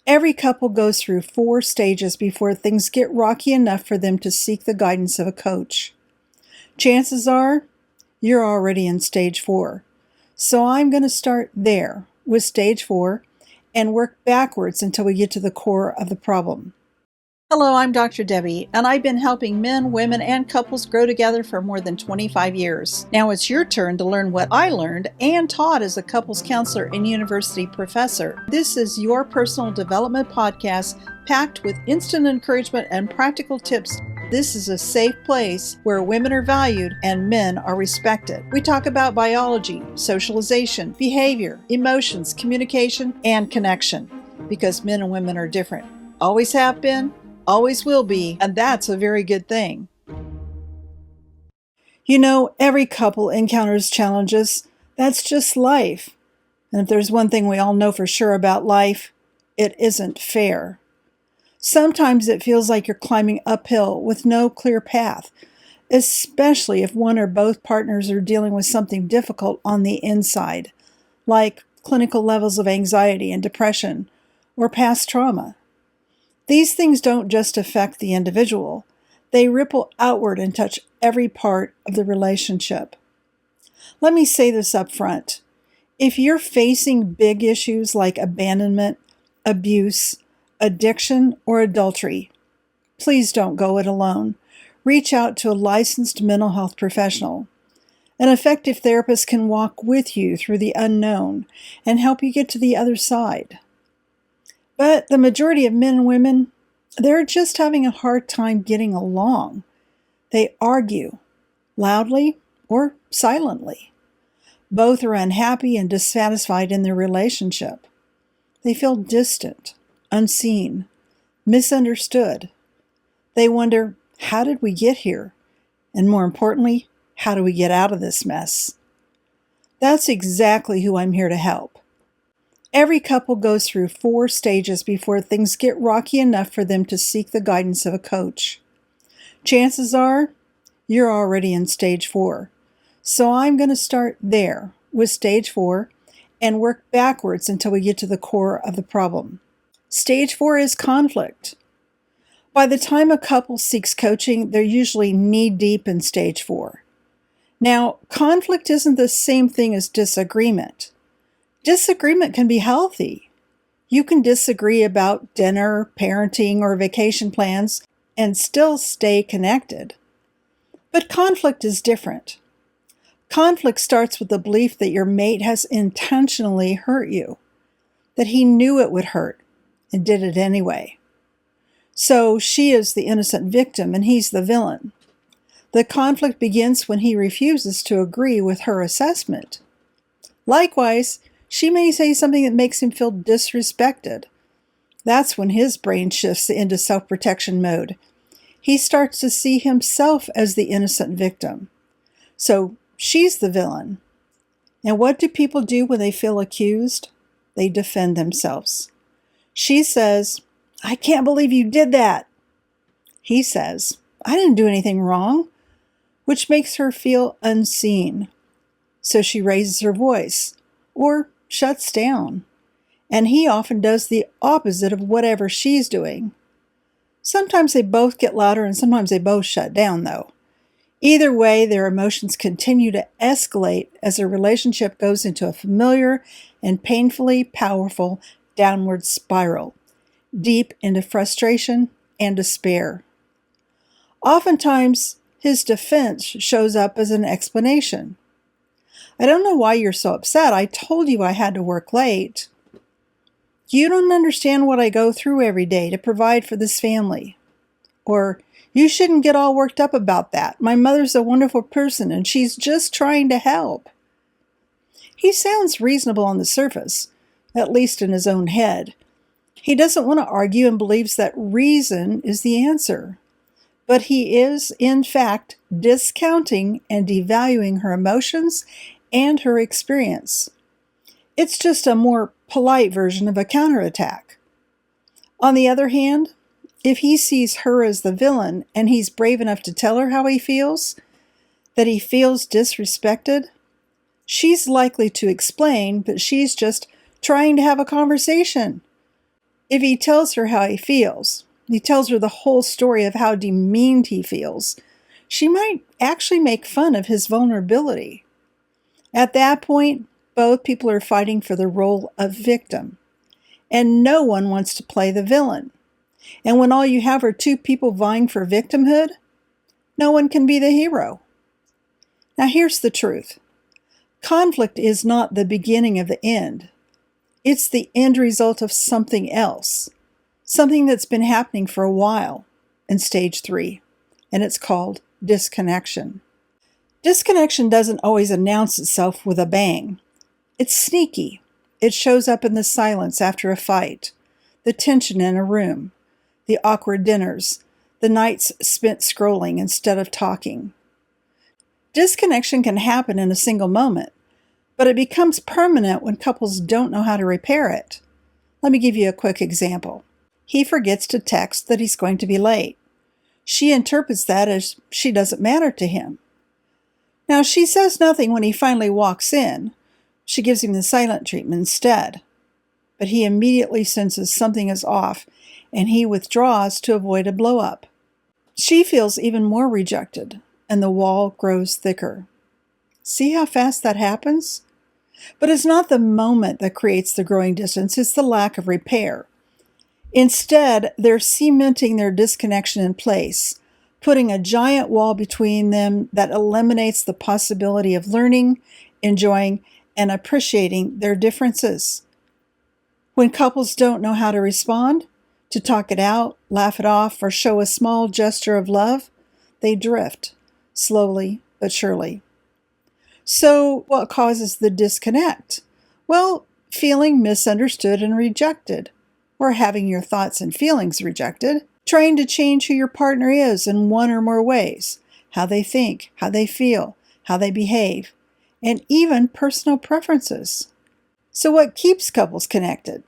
Every couple goes through 4 stages before things get rocky enough for them to seek the guidance of a coach. Chances are you're already in stage 4. So I'm going to start there with stage 4 and work backwards until we get to the core of the problem. Hello, I'm Dr. Debi, and I've been helping men, women, and couples grow together for more than 25 years. Now it's your turn to learn what I learned and taught as a couples counselor and university professor. This is your personal development podcast packed with instant encouragement and practical tips. This is a safe place where women are valued and men are respected. We talk about biology, socialization, behavior, emotions, communication, and connection, because men and women are different. Always have been, always will be, and that's a very good thing. You know, every couple encounters challenges. That's just life. And if there's one thing we all know for sure about life, it isn't fair. Sometimes it feels like you're climbing uphill with no clear path, especially if one or both partners are dealing with something difficult on the inside, like clinical levels of anxiety and depression or past trauma. These things don't just affect the individual, they ripple outward and touch every part of the relationship. Let me say this up front. If you're facing big issues like abandonment, abuse, addiction, or adultery, please don't go it alone. Reach out to a licensed mental health professional. An effective therapist can walk with you through the unknown and help you get to the other side. But the majority of men and women, they're just having a hard time getting along. They argue, loudly or silently. Both are unhappy and dissatisfied in their relationship. They feel distant, unseen, misunderstood. They wonder, how did we get here? And more importantly, how do we get out of this mess? That's exactly who I'm here to help. Every couple goes through 4 stages before things get rocky enough for them to seek the guidance of a coach. Chances are you're already in stage 4. So I'm going to start there with stage 4 and work backwards until we get to the core of the problem. Stage 4 is conflict. By the time a couple seeks coaching, they're usually knee-deep in stage 4. Now, conflict isn't the same thing as disagreement. Disagreement can be healthy. You can disagree about dinner, parenting, or vacation plans and still stay connected. But conflict is different. Conflict starts with the belief that your mate has intentionally hurt you, that he knew it would hurt and did it anyway. So she is the innocent victim and he's the villain. The conflict begins when he refuses to agree with her assessment. Likewise, she may say something that makes him feel disrespected. That's when his brain shifts into self-protection mode. He starts to see himself as the innocent victim. So she's the villain. And what do people do when they feel accused? They defend themselves. She says, "I can't believe you did that." He says, "I didn't do anything wrong," which makes her feel unseen. So she raises her voice or shuts down. And he often does the opposite of whatever she's doing. Sometimes they both get louder and sometimes they both shut down, though. Either way, their emotions continue to escalate as their relationship goes into a familiar and painfully powerful downward spiral, deep into frustration and despair. Oftentimes, his defense shows up as an explanation. "I don't know why you're so upset. I told you I had to work late. You don't understand what I go through every day to provide for this family." Or, "You shouldn't get all worked up about that. My mother's a wonderful person and she's just trying to help." He sounds reasonable on the surface, at least in his own head. He doesn't want to argue and believes that reason is the answer. But he is, in fact, discounting and devaluing her emotions and her experience. It's just a more polite version of a counterattack. On the other hand, if he sees her as the villain and he's brave enough to tell her how he feels, that he feels disrespected, she's likely to explain that she's just trying to have a conversation. If he tells her how he tells her the whole story of how demeaned he feels, she might actually make fun of his vulnerability. At that point, both people are fighting for the role of victim, and no one wants to play the villain. And when all you have are two people vying for victimhood, no one can be the hero. Now here's the truth. Conflict is not the beginning of the end. It's the end result of something else, something that's been happening for a while in stage 3, and it's called disconnection. Disconnection doesn't always announce itself with a bang. It's sneaky. It shows up in the silence after a fight, the tension in a room, the awkward dinners, the nights spent scrolling instead of talking. Disconnection can happen in a single moment, but it becomes permanent when couples don't know how to repair it. Let me give you a quick example. He forgets to text that he's going to be late. She interprets that as she doesn't matter to him. Now, she says nothing when he finally walks in. She gives him the silent treatment instead. But he immediately senses something is off, and he withdraws to avoid a blow-up. She feels even more rejected, and the wall grows thicker. See how fast that happens? But it's not the moment that creates the growing distance, it's the lack of repair. Instead, they're cementing their disconnection in place, putting a giant wall between them that eliminates the possibility of learning, enjoying, and appreciating their differences. When couples don't know how to respond, to talk it out, laugh it off, or show a small gesture of love, they drift, slowly but surely. So what causes the disconnect? Well, feeling misunderstood and rejected, or having your thoughts and feelings rejected, trying to change who your partner is in one or more ways, how they think, how they feel, how they behave, and even personal preferences. So what keeps couples connected?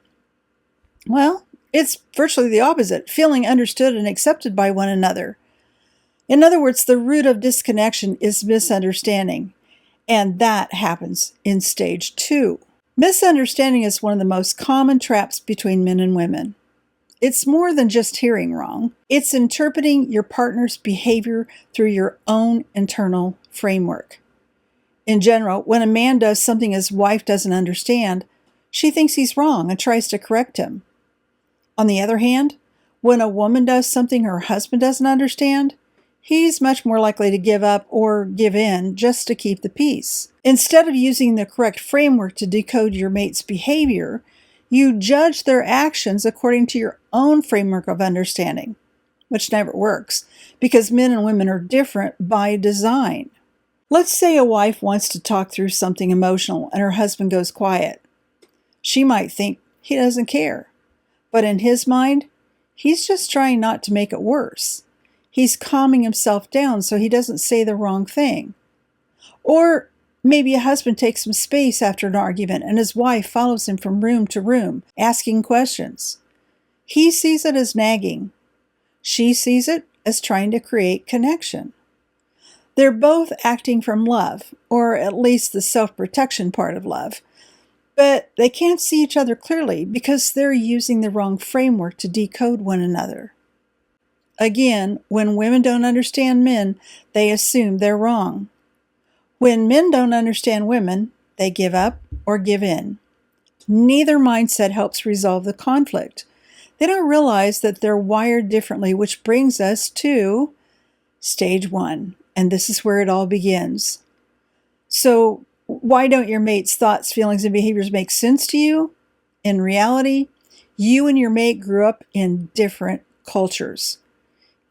Well, it's virtually the opposite, feeling understood and accepted by one another. In other words, the root of disconnection is misunderstanding, and that happens in stage 2. Misunderstanding is one of the most common traps between men and women. It's more than just hearing wrong. It's interpreting your partner's behavior through your own internal framework. In general, when a man does something his wife doesn't understand, she thinks he's wrong and tries to correct him. On the other hand, when a woman does something her husband doesn't understand, he's much more likely to give up or give in just to keep the peace. Instead of using the correct framework to decode your mate's behavior, you judge their actions according to your own framework of understanding, which never works because men and women are different by design. Let's say a wife wants to talk through something emotional and her husband goes quiet. She might think he doesn't care, but in his mind, he's just trying not to make it worse. He's calming himself down so he doesn't say the wrong thing. Or maybe a husband takes some space after an argument and his wife follows him from room to room, asking questions. He sees it as nagging. She sees it as trying to create connection. They're both acting from love, or at least the self-protection part of love, but they can't see each other clearly because they're using the wrong framework to decode one another. Again, when women don't understand men, they assume they're wrong. When men don't understand women, they give up or give in. Neither mindset helps resolve the conflict. They don't realize that they're wired differently, which brings us to stage 1, and this is where it all begins. So, why don't your mate's thoughts, feelings, and behaviors make sense to you? In reality, you and your mate grew up in different cultures,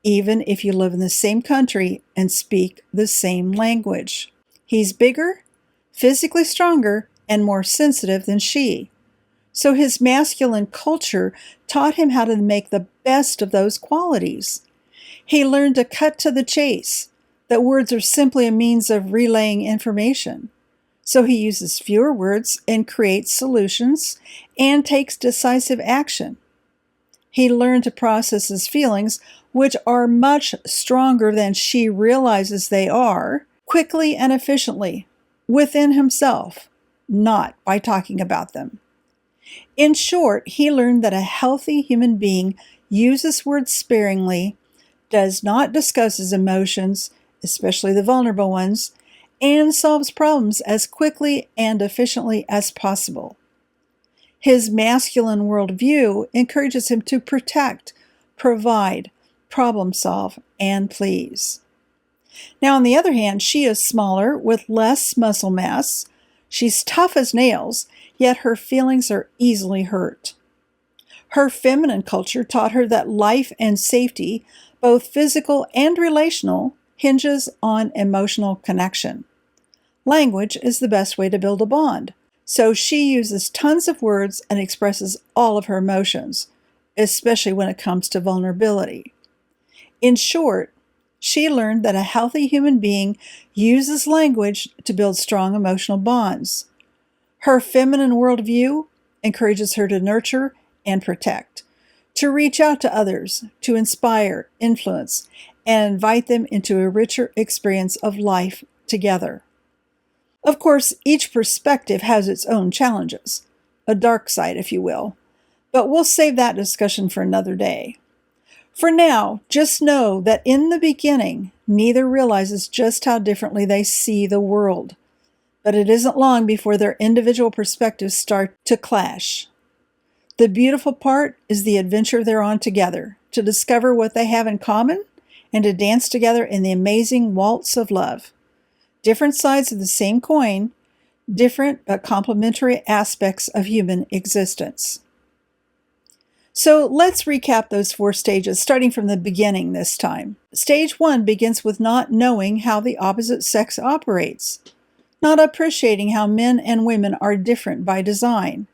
even if you live in the same country and speak the same language. He's bigger, physically stronger, and more sensitive than she. So his masculine culture taught him how to make the best of those qualities. He learned to cut to the chase, that words are simply a means of relaying information. So he uses fewer words and creates solutions and takes decisive action. He learned to process his feelings, which are much stronger than she realizes they are, quickly and efficiently, within himself, not by talking about them. In short, he learned that a healthy human being uses words sparingly, does not discuss his emotions, especially the vulnerable ones, and solves problems as quickly and efficiently as possible. His masculine worldview encourages him to protect, provide, problem solve, and please. Now, on the other hand, she is smaller with less muscle mass. She's tough as nails, yet her feelings are easily hurt. Her feminine culture taught her that life and safety, both physical and relational, hinges on emotional connection. Language is the best way to build a bond, so she uses tons of words and expresses all of her emotions, especially when it comes to vulnerability. In short, she learned that a healthy human being uses language to build strong emotional bonds. Her feminine worldview encourages her to nurture and protect, to reach out to others, to inspire, influence, and invite them into a richer experience of life together. Of course, each perspective has its own challenges, a dark side, if you will, but we'll save that discussion for another day. For now, just know that in the beginning, neither realizes just how differently they see the world, but it isn't long before their individual perspectives start to clash. The beautiful part is the adventure they're on together, to discover what they have in common and to dance together in the amazing waltz of love. Different sides of the same coin, different but complementary aspects of human existence. So let's recap those 4 stages, starting from the beginning this time. Stage 1 begins with not knowing how the opposite sex operates, not appreciating how men and women are different by design,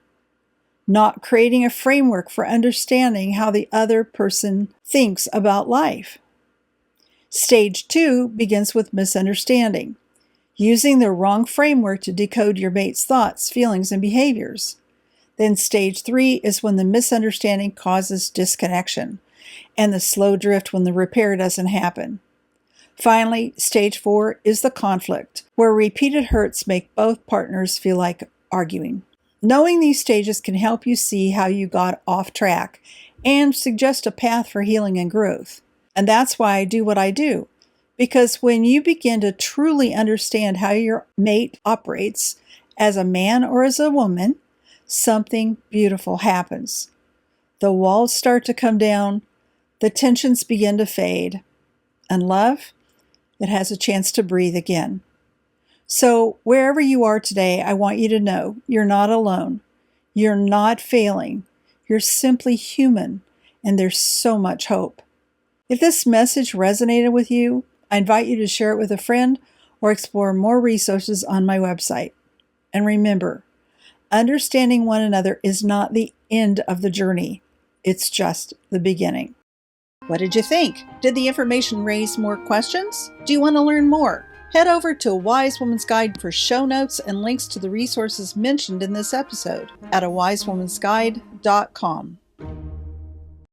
not creating a framework for understanding how the other person thinks about life. Stage 2 begins with misunderstanding, using the wrong framework to decode your mate's thoughts, feelings, and behaviors. Then stage 3 is when the misunderstanding causes disconnection, and the slow drift when the repair doesn't happen. Finally, stage 4 is the conflict, where repeated hurts make both partners feel like arguing. Knowing these stages can help you see how you got off track and suggest a path for healing and growth. And that's why I do what I do. Because when you begin to truly understand how your mate operates as a man or as a woman, something beautiful happens. The walls start to come down, the tensions begin to fade, and love, it has a chance to breathe again. So wherever you are today, I want you to know you're not alone. You're not failing. You're simply human, and there's so much hope. If this message resonated with you, I invite you to share it with a friend or explore more resources on my website. And remember, understanding one another is not the end of the journey. It's just the beginning. What did you think? Did the information raise more questions? Do you want to learn more? Head over to A Wise Woman's Guide for show notes and links to the resources mentioned in this episode at awisewomансguide.com.